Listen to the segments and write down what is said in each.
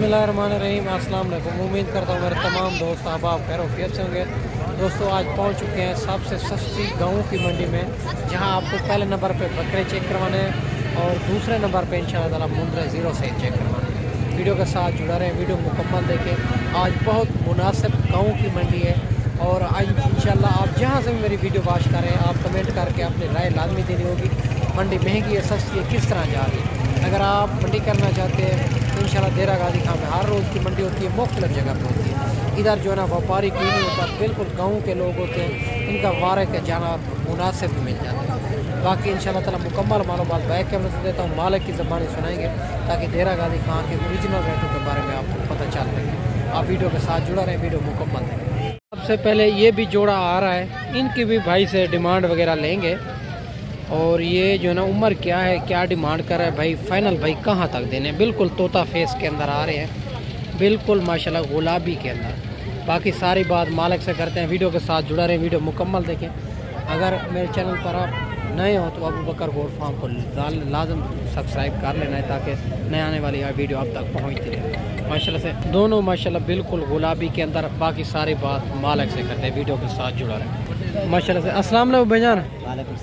बिस्मिल्लाहिर्रहमानिर्रहीम। अस्सलाम वालेकुम। उम्मीद करता हूँ मेरे तमाम दोस्त अहबाब खैर से होंगे। दोस्तों आज पहुँच चुके हैं सबसे सस्ती गाँव की मंडी में, जहाँ आपको पहले नंबर पे बकरे चेक करवाने हैं और दूसरे नंबर पे इंशाअल्लाह ताला मुंडरे ज़ीरो से चेक करवाने हैं। वीडियो के साथ जुड़ा रहें, वीडियो मुकम्मल देखें। आज बहुत मुनासिब गाँव की मंडी है और आज इंशाअल्लाह आप जहाँ से भी मेरी वीडियो वॉच करें, आप कमेंट करके अपनी राय लाजमी देनी होगी। मंडी महंगी है सस्ती है किस तरह जा रही है। अगर आप मंडी करना चाहते हैं तो इंशाअल्लाह देरा गाजी खां में हर रोज़ की मंडी होती है, मुख्तलिफ जगह पर होती है। इधर जो है ना व्यापारी कोई नहीं होता, बिल्कुल गाँव के लोग होते हैं, इनका वारे के जाना मुनासिब मिल जाता है। बाकी इंशाअल्लाह ताला मुकम्मल मालूमात बैक कैमरे से देता हूँ, मालिक की ज़बानी सुनाएंगे ताकि देरा गाजी खां के ओरिजिनल रेटों के बारे में आपको पता चल सके। आप वीडियो के साथ जुड़ा रहें, वीडियो मुकम्मल देखें। सबसे पहले ये भी जोड़ा आ रहा है, इनकी भी भाई से डिमांड वगैरह लेंगे। और ये जो है ना उम्र क्या है, क्या डिमांड कर रहा है भाई, फाइनल भाई कहाँ तक देने। बिल्कुल तोता फेस के अंदर आ रहे हैं, बिल्कुल माशाल्लाह गुलाबी के अंदर। बाकी सारी बात मालिक से करते हैं। वीडियो के साथ जुड़ा रहे, वीडियो मुकम्मल देखें। अगर मेरे चैनल पर आप नए हो तो अबू बकर गोट फार्म को लाजम सब्सक्राइब कर लेना है ताकि नए आने वाली वीडियो आप तक पहुँचती रहे। माशाल्लाह से दोनों माशाल्लाह बिल्कुल गुलाबी के अंदर। बाकी सारी बात मालिक से करते हैं, वीडियो के साथ जुड़ा रहे माशाल्लाह से। अस्सलाम वालेकुम भाईजान।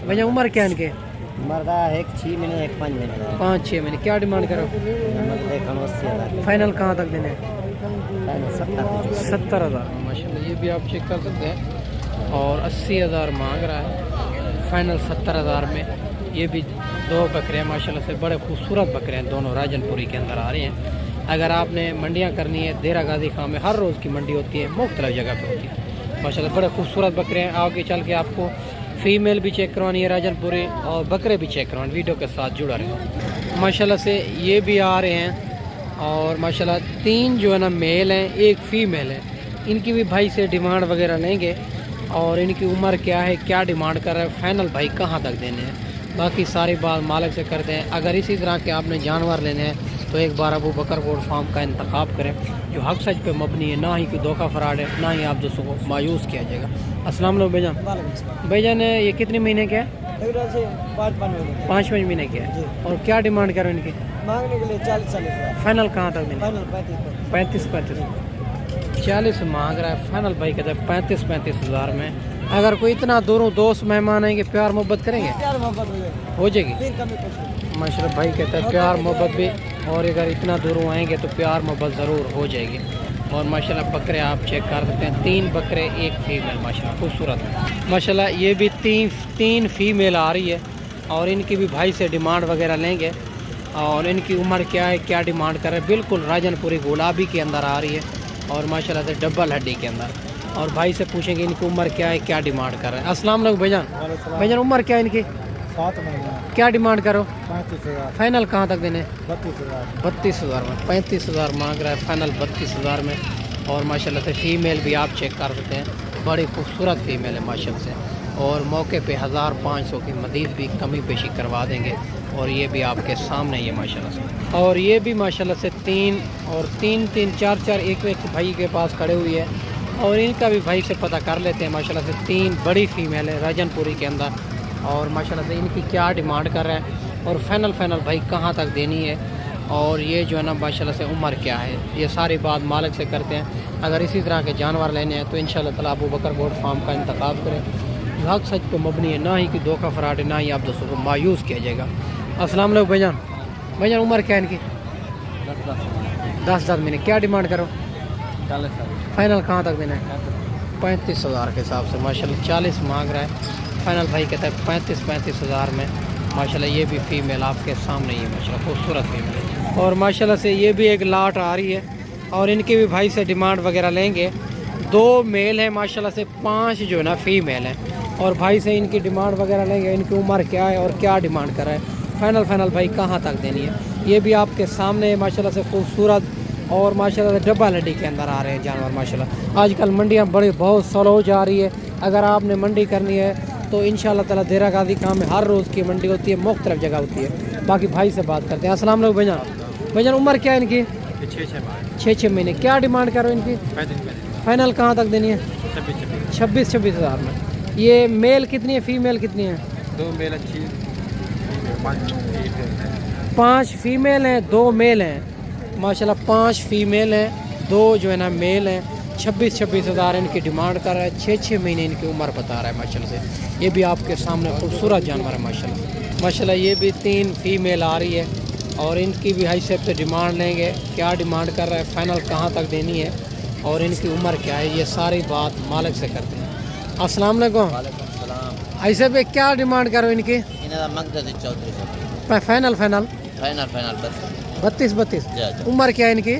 भैया उम्र क्या है इनके? मर्दा एक 6 महीने एक 5 महीने 5-6 महीने। क्या डिमांड करो? फाइनल कहाँ तक देने? 70,000 माशाल्लाह। ये भी आप चेक कर सकते हैं। और 80,000 मांग रहा है, फाइनल 70,000 में। ये भी दो बकरे हैं माशाल्लाह से, बड़े खूबसूरत बकरे हैं, दोनों राजनपुरी के अंदर आ रहे हैं। अगर आपने मंडियाँ करनी है, देरा गाजी खां में हर रोज़ की मंडी होती है, मुख्तलिफ जगह पे होती है माशाल्लाह। बड़े खूबसूरत बकरे हैं। आगे चल के आपको फ़ीमेल भी चेक करवानी है राजनपुरी और बकरे भी चेक करवानी। वीडियो के साथ जुड़ा रहे माशाल्लाह से। ये भी आ रहे हैं और माशाल्लाह 3 जो है ना मेल हैं, 1 फ़ीमेल है। इनकी भी भाई से डिमांड वगैरह लेंगे और इनकी उम्र क्या है, क्या डिमांड कर रहा है, फाइनल भाई कहाँ तक देने हैं। बाकी सारी बात मालिक से करते हैं। अगर इसी तरह के आपने जानवर लेने हैं तो एक बार अबू बकर गोट फार्म का इंतखाब करें, जो हक सच पे मबनी है, ना ही कोई धोखा फराड है, ना ही आप दोस्तों को मायूस किया जाएगा। अस्सलाम वालेकुम भाईजान। भाईजान ये कितने महीने के है? 5 महीने के है। और क्या डिमांड करो इनकी? मांगने के लिए 40 फाइनल कहाँ तक देने? 35 40 मांग रहा है। फाइनल भाई कहते हैं 35 हज़ार में। अगर कोई इतना दूरों दोस्त मेहमान आएंगे, प्यार मोहब्बत करेंगे? हो जाएगी माशाल्लाह। भाई कहता है प्यार मोहब्बत भी, और अगर इतना दूरों आएंगे तो प्यार मोहब्बत ज़रूर हो जाएगी। और माशाल्लाह बकरे आप चेक कर सकते हैं, 3 बकरे 1 फीमेल माशाल्लाह खूबसूरत माशाल्लाह। ये भी तीन फीमेल आ रही है और इनकी भी भाई से डिमांड वगैरह लेंगे। और इनकी उम्र क्या है, क्या डिमांड कर रहे हैं, बिल्कुल राजनपुरी गुलाबी के अंदर आ रही है और माशाल्लाह से डबल हड्डी के अंदर। और भाई से पूछेंगे इनकी उम्र क्या है, क्या डिमांड कर रहे हैं। अस्सलाम वालेकुम भाईजान। भाईजान उम्र क्या है इनकी? 7 महीने। क्या डिमांड करो? 35,000। फाइनल कहाँ तक देने? 32,000 में। 35,000 मांग रहा है, फाइनल 32,000 में। और माशाल्लाह से फ़ीमेल भी आप चेक कर सकते हैं, बड़ी खूबसूरत फ़ीमेल है माशाल्लाह से। और मौके पे 1,500 की मज़ीद भी कमी पेशी करवा देंगे। और ये भी आपके सामने ये माशाल्लाह से। और ये भी माशाल्लाह से 3 और 3 4 एक भाई के पास खड़े हुई है और इनका भी भाई से पता कर लेते हैं माशाल्लाह से। 3 बड़ी फ़ीमेल है राजनपुरी के अंदर। और माशाल्लाह से इनकी क्या डिमांड कर रहा है और फाइनल भाई कहाँ तक देनी है, और ये जो है ना माशाल्लाह से उम्र क्या है, ये सारी बात मालिक से करते हैं। अगर इसी तरह के जानवर लेने हैं तो इंशाअल्लाह ताला अबू बकर गोट फार्म का इंतखाब करें, जो हक सच पे मबनी है, ना ही कि धोखा फराड है, ना ही आप दोस्तों को मायूस किया जाएगा। अस्सलाम वालेकुम भाईजान। भाईजान उम्र क्या है इनकी? 10 महीने। क्या डिमांड करो? 40,000। फाइनल कहाँ तक देना है? 35,000 के हिसाब से माशाल्लाह 40 मांग रहा है। फाइनल भाई कहता है 35 हज़ार में माशाल्लाह। ये भी फ़ीमेल आपके सामने ही है माशाल्लाह, खूबसूरत फ़ीमेल। और माशाल्लाह से ये भी एक लाट आ रही है और इनके भी भाई से डिमांड वगैरह लेंगे। 2 मेल हैं माशाल्लाह से, 5 जो है ना फ़ीमेल हैं। और भाई से इनकी डिमांड वगैरह लेंगे, इनकी उम्र क्या है और क्या डिमांड कर रहा है, फाइनल भाई कहाँ तक देनी है। ये भी आपके सामने माशाल्लाह से खूबसूरत और माशाल्लाह से डबल हड्डी के अंदर आ रहे हैं जानवर माशाल्लाह। आजकल मंडियाँ बहुत स्लो जा रही है। अगर आपने मंडी करनी है तो इंशाअल्लाह ताला देरा गाजी खां में हर रोज़ की मंडी होती है, मुख्तलिफ जगह होती है। बाकी भाई से बात करते हैं। अस्सलाम वालेकुम भाईजान। भाईजान उम्र क्या है इनकी? 6 महीने। क्या डिमांड करो इनकी? फाइनल कहाँ तक देनी है? 26 हज़ार में। ये मेल कितनी है, फीमेल कितनी है? 2 मेल अच्छी, 5 5 फीमेल हैं, 2 मेल हैं। माशाल्लाह 5 फीमेल हैं, 2 जो है ना मेल हैं। 26 हज़ार इनकी डिमांड कर रहा है। 6 महीने इनकी उम्र बता रहा है माशाल्लाह से। ये भी आपके सामने खूबसूरत जानवर है माशाल्लाह। माशाल्लाह ये भी 3 फीमेल आ रही है और इनकी भी हैसियत से डिमांड लेंगे। क्या डिमांड कर रहा है, फाइनल कहाँ तक देनी है और इनकी उम्र क्या है, ये सारी बात मालिक से करते हैं। अस्सलाम वालेकुम। ऐसे पे क्या डिमांड करो इनकी? फाइनल फाइनल 32 उम्र क्या है इनकी?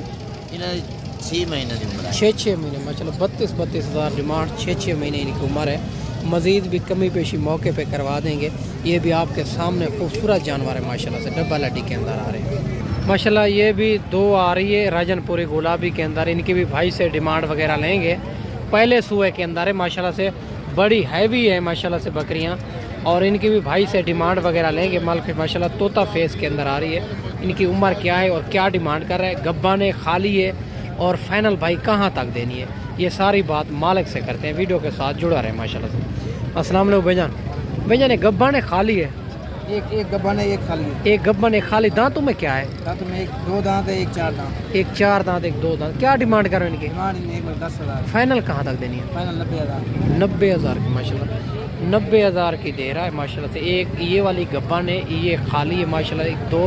6 महीने की उम्र है। 6 महीने माशाल्लाह 32 हज़ार डिमांड। 6 महीने इनकी उम्र है। मज़ीद भी कमी पेशी मौके पे करवा देंगे। ये भी आपके सामने खूबसूरत जानवर है माशाल्लाह से, डब्बा लड्डी के अंदर आ रहे हैं माशाल्लाह। ये भी 2 आ रही है राजनपुरी गुलाबी के अंदर। इनकी भी भाई से डिमांड वगैरह लेंगे। पहले सूए के अंदर है माशाल्लाह से, बड़ी हैवी है माशाल्लाह से बकरियां। और इनकी भी भाई से डिमांड वगैरह लेंगे। माशाल्लाह तोता फेस के अंदर आ रही है। इनकी उम्र क्या है और क्या डिमांड कर रहा है, गब्बा ने खाली है और फाइनल भाई कहाँ तक देनी है, ये सारी बात मालिक से करते हैं। वीडियो के साथ जुड़ा रहे माशाल्लाह से। अस्सलाम वालेकुम भाईजान, एक गब्बा ने खाली है, एक गब्बन है, एक खाली है। एक गब्बा ने खाली। दांतों में क्या है? दांत में 2 दांत है, एक 4 दांत। एक 4 दांत, एक 2 दांत। क्या डिमांड करो इनकी? डिमांड 10,000। फाइनल कहाँ तक देनी है? फाइनल 90,000। 90,000 की माशाल्लाह, 90,000 की दे रहा है माशाल्लाह से। एक ये वाली गब्बा ने, ये खाली है माशाल्लाह। एक 2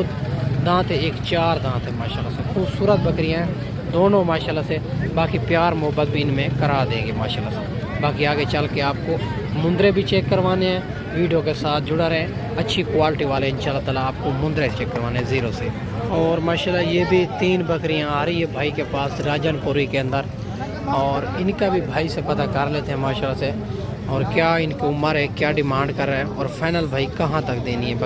दांत है, एक 4 दांत है माशाल्लाह से। खूबसूरत बकरियाँ हैं दोनों माशाल्लाह से। बाकी प्यार मोहब्बत भी इनमें करा देंगे माशाल्लाह से। बाकी आगे चल के आपको मुंदरे भी चेक करवाने हैं। वीडियो के साथ जुड़ा रहें। अच्छी क्वालिटी वाले इंशाल्लाह ताला आपको मुंदरे चेक करवाने हैं 0 से। और माशाल्लाह ये भी 3 बकरियां आ रही है भाई के पास राजनपुरी के अंदर। और इनका भी भाई से पता कर लेते हैं माशाल्लाह से, और क्या इनकी उम्र है, क्या डिमांड कर रहा है और फाइनल भाई कहाँ तक देनी है।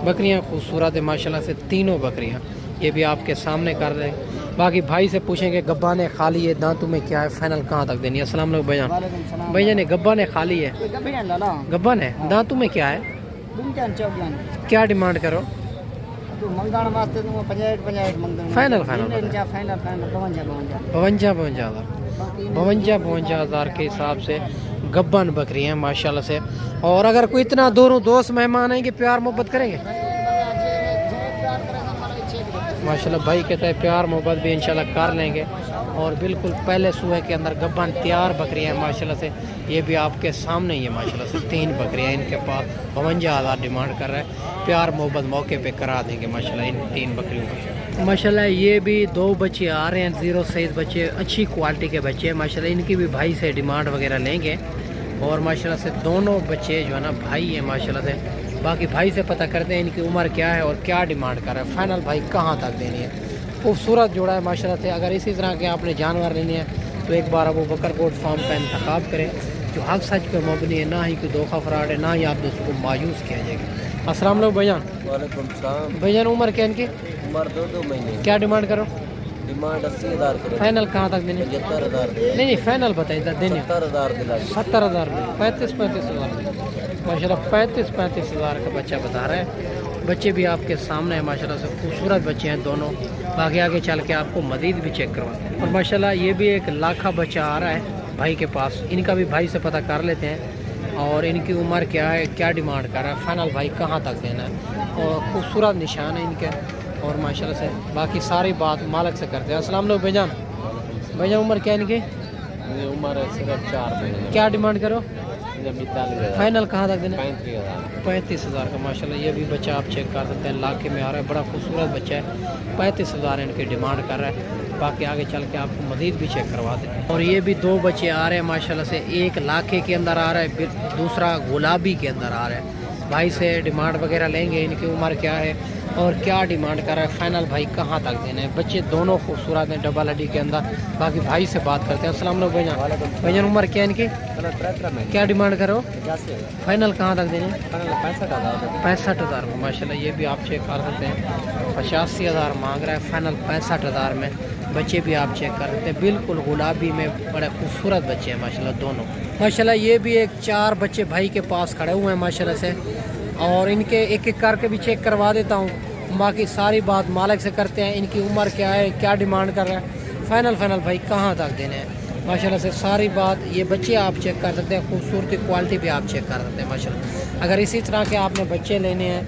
बकरियाँ खूबसूरत है माशाल्लाह से, तीनों बकरियाँ। ये भी आपके सामने कर रहे हैं। बाकी भाई से पूछेंगे गब्बा ने खाली है, दांतों में क्या है, फाइनल कहाँ तक देनी है। अस्सलाम वालेकुम भाईजान। भाईजान गब्बा ने खाली है, गब्बा ने दांतों में क्या है, क्या डिमांड करो? फाइनल 52 हज़ार के हिसाब से गब्बन बकरी हैं माशाल्लाह से। और अगर कोई इतना दोनों दोस्त मेहमान आएंगे, प्यार मोहब्बत करेंगे माशाल्लाह। भाई कहता है प्यार मोहब्बत भी इंशाल्लाह कर लेंगे। और बिल्कुल पहले सूहे के अंदर गब्बन तैयार बकरियाँ हैं माशाल्लाह से। ये भी आपके सामने ही है माशाल्लाह से। 3 बकरियाँ इनके पास। 52 हज़ार डिमांड कर रहा है। प्यार मोहब्बत मौके पे करा देंगे माशाल्लाह इन 3 बकरियों को माशाल्लाह। ये भी 2 बच्चे आ रहे हैं, 0 साइज बच्चे, अच्छी क्वालिटी के बच्चे हैं माशाल्लाह। इनकी भी भाई से डिमांड वगैरह लेंगे। और माशाल्लाह से दोनों बच्चे जो है ना भाई हैं माशाल्लाह से। बाकी भाई से पता करते हैं इनकी उम्र क्या है और क्या डिमांड कर रहा है, फाइनल भाई कहाँ तक देनी है। खूबसूरत जोड़ा है माशाल्लाह से। अगर इसी तरह के आपने जानवर लेने हैं तो एक बार अबू बकर कोट फार्म का इंतखाब करें, जो हक सच पे मबनी है, ना ही कोई धोखा फराड है, ना ही आप दोस्तों को मायूस किया जाएगा। अस्सलाम वालेकुम भाईजान। वालेकुम सलाम। भाईजान उम्र क्या इनकी? उम्र 2 महीने। क्या डिमांड करो? डिमांड 80,000 करो। फाइनल कहाँ तक देनी? 75,000। नहीं फाइनल बताइए देने। 70,000 दिला। 70,000 में 35 हज़ार माशाल्लाह। 35 हज़ार का बच्चा बता रहा है। बच्चे भी आपके सामने हैं माशाल्लाह से, खूबसूरत बच्चे हैं दोनों। बाकी आगे चल के आपको मज़ीद भी चेक करवा। और माशाल्लाह ये भी एक लाखा बच्चा आ रहा है भाई के पास। इनका भी भाई से पता कर लेते हैं और इनकी उम्र क्या है, क्या डिमांड कर रहा है, फाइनल भाई कहाँ तक देना है। और खूबसूरत निशान है इनके। और माशाल्लाह से बाकी सारी बात मालिक से करते हैं। अस्सलाम वालेकुम भाईजान। भाईजान उम्र क्या है इनकी? उम्र है सिर्फ 4 महीने। क्या डिमांड करो? 42,000। फाइनल कहाँ तक देना? 35,000। 35 हज़ार का माशाल्लाह। ये भी बच्चा आप चेक कर सकते हैं, लाखे में आ रहा है, बड़ा खूबसूरत बच्चा है। 35 हज़ार इनकी डिमांड कर रहा है। बाकी आगे चल के आपको मज़ीद भी चेक करवा देते हैं। और ये भी 2 बच्चे आ रहे हैं माशाल्लाह से। एक लाखे के अंदर आ रहा है, दूसरा गुलाबी के अंदर आ रहा है। भाई से डिमांड वगैरह लेंगे, इनकी उम्र क्या है और क्या डिमांड कर रहा है, फाइनल भाई कहाँ तक देना है। बच्चे दोनों खूबसूरत हैं डबल हड्डी के अंदर। बाकी भाई से बात करते हैं। अस्सलाम वालेकुम भाईजान। भाईजान उम्र क्या है इनकी? क्या डिमांड करो? फाइनल कहाँ तक देनी है? 65 हज़ार में माशाल्लाह। ये भी आप चेक कर सकते हैं। 85 हज़ार मांग रहा है, फाइनल 65 हज़ार में। बच्चे भी आप चेक कर सकते हैं, बिल्कुल गुलाबी में बड़े खूबसूरत बच्चे हैं माशाल्लाह दोनों माशाल्लाह। ये भी एक 4 बच्चे भाई के पास खड़े हुए हैं माशाल्लाह से। और इनके एक एक करके भी चेक करवा देता हूँ। बाकी सारी बात मालिक से करते हैं। इनकी उम्र क्या है, क्या डिमांड कर रहा है, फाइनल भाई कहाँ तक देने हैं माशाल्लाह से। सारी बात ये बच्चे आप चेक कर सकते हैं, खूबसूरती क्वालिटी भी आप चेक कर सकते हैं माशाल्लाह। अगर इसी तरह के आपने बच्चे लेने हैं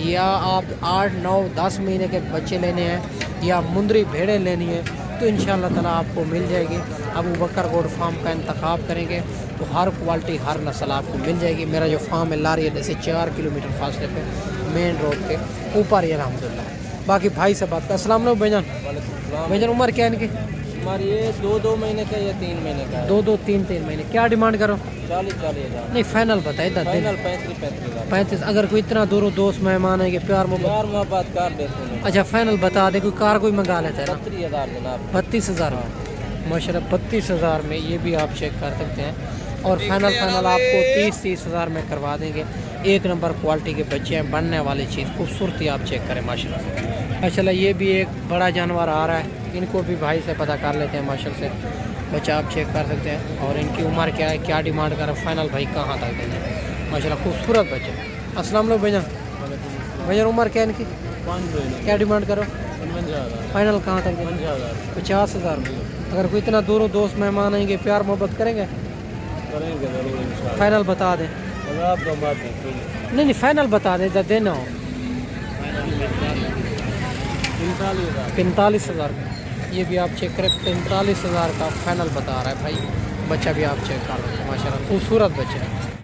या आप 8, 9, 10 महीने के बच्चे लेने हैं या मुंदरी भेड़ें लेनी है तो इंशाअल्लाह ताला आपको मिल जाएगी। अबू बकर गोड फार्म का इंतखाब करेंगे तो हर क्वालिटी हर नस्ल आपको मिल जाएगी। मेरा जो फार्म है लारियत से 4 किलोमीटर फासले पे मेन रोड के ऊपर ही अल्हम्दुलिल्लाह। बाकी भाई से बात कर। अस्सलाम वालेकुम भाईजान। भाईजान उम्र क्या है इनकी? हमारी ये 2 महीने का या 3 महीने का है। 2 3 महीने। क्या डिमांड करो? 40 हज़ार। नहीं फाइनल बताए। फाइनल 35 हज़ार। 35। अगर कोई इतना दूर दोस्त मेहमान है कि प्यार मोहब्बत। यार मोहब्बत कर देते। अच्छा फाइनल बता दे, कोई कार कोई मंगा लेता है ना। 32 हज़ार जनाब। 32 हज़ार में माशाल्लाह 32 हज़ार में ये भी आप चेक कर सकते हैं। और फाइनल आपको 30 हज़ार में करवा देंगे। एक नंबर क्वालिटी के बच्चे हैं, बनने वाली चीज़ खूबसूरती आप चेक करें माशाल्लाह से। माशाल्लाह ये भी एक बड़ा जानवर आ रहा है, इनको भी भाई से पता कर लेते हैं माशाल्लाह से। बच्चा आप चेक कर सकते हैं और इनकी उम्र क्या है, क्या डिमांड कर फाइनल भाई कहाँ तक देंगे। माशाल्लाह खूबसूरत बच्चे। अस्सलाम वालेकुम भैया। भैया उम्र क्या है इनकी? 5 महीने। क्या डिमांड करो? 55 हज़ार। फाइनल कहाँ तक देंगे? 50 हज़ार में। अगर कोई इतना दूर दोस्त मेहमान आएंगे प्यार मोहब्बत करेंगे? करेंगे जरूर इंशाअल्लाह। फाइनल बता दें। आप तो बात नहीं फाइनल बता दें जब देना हो। 45 हज़ार का ये भी आप चेक करें। 45 हज़ार का फाइनल बता रहा है भाई। बच्चा भी आप चेक कर रहे हैं माशाल्लाह खूबसूरत बच्चा है।